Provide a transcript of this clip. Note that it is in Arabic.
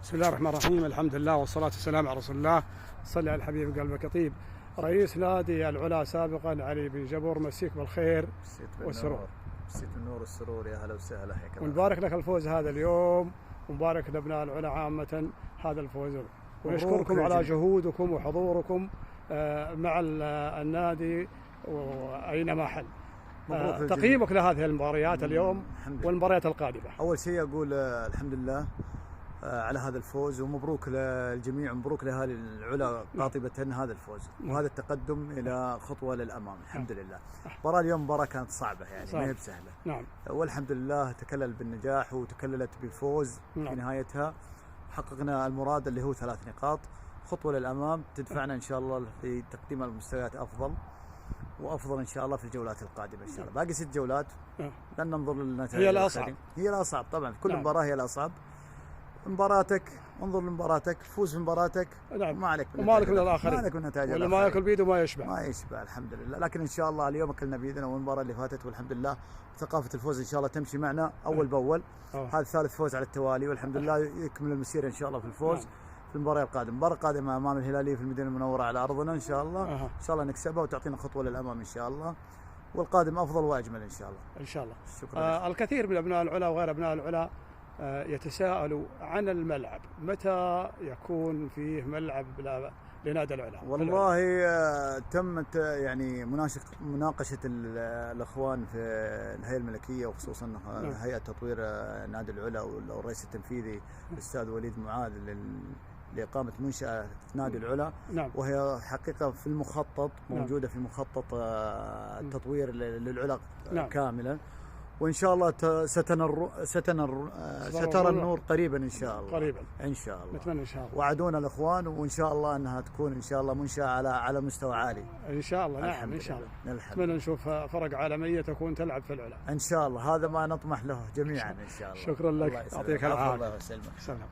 بسم الله الرحمن الرحيم. الحمد لله والصلاة والسلام على رسول الله. صلي على الحبيب قلبك يطيب. رئيس نادي العلا سابقا علي بن جبر، مسيك بالخير والسرور. مسيت بالنور والسرور، يا هلا وسهلا، حياك الله. ونبارك لك الفوز هذا اليوم، ومبارك لابناء العلا عامة هذا الفوز، ونشكركم على جهودكم وحضوركم مع النادي واينما حل. تقييمك لهذه المباريات اليوم والمباريات القادمة؟ أول شيء أقول الحمد لله على هذا الفوز، ومبروك للجميع، ومبروك لأهالي العلا قاطبة هذا الفوز وهذا التقدم إلى خطوة للأمام. الحمد لله. المباراة اليوم مباراة كانت صعبة، يعني ما هي بسهلة. نعم. والحمد لله تكلل بالنجاح وتكللت بالفوز. في نهايتها حققنا المراد اللي هو 3 نقاط، خطوة للأمام تدفعنا إن شاء الله في تقديم المستويات أفضل وافضل ان شاء الله في الجولات القادمه ان شاء الله. باقي 6 جولات لن ننظر للنتائج، هي الاصعب، هي الاصعب طبعا. في كل مباراه هي الاصعب. مباراتك انظر لمباراتك، فوز في مباراتك، ما عليك وما عليك من الاخرين، ما عليك من النتائج، ولا ما ياكل بيده ما يشبع، ما يشبع. الحمد لله. لكن ان شاء الله اليوم اكلنا بيدنا، والمباراه اللي فاتت والحمد لله ثقافه الفوز ان شاء الله تمشي معنا اول باول. هذا 3 فوز على التوالي، والحمد لله يكمل المسيره ان شاء الله في الفوز. في المباراة القادمة، المباراة القادمة أمام الهلالية في المدينة المنورة على أرضنا إن شاء الله. إن شاء الله نكسبها وتعطينا خطوة للأمام إن شاء الله، والقادم أفضل وأجمل إن شاء الله. إن شاء الله. شكرا. الكثير من أبناء العلا وغير أبناء العلا يتساءلوا عن الملعب، متى يكون فيه ملعب لنادي العلا؟ والله تمت يعني مناقشة الأخوان في الهيئة الملكية، وخصوصا هيئة تطوير نادي العلا والرئيس التنفيذي الأستاذ وليد معاذ لإقامة منشأة نادي العلا. نعم. وهي حقيقة في المخطط، موجودة في مخطط التطوير للعلا كاملا، وإن شاء الله سترى النور قريبا إن شاء الله. قريبا إن شاء الله، نتمنى إن شاء الله. وعدونا الإخوان، وإن شاء الله أنها تكون إن شاء الله منشأة على مستوى عالي إن شاء الله. نعم إن شاء الله. نتمنى نشوف فرق عالمية تكون تلعب في العلا إن شاء الله. هذا ما نطمح له جميعا إن شاء الله. شكرا لك، يعطيك العافية. الله يسلمك.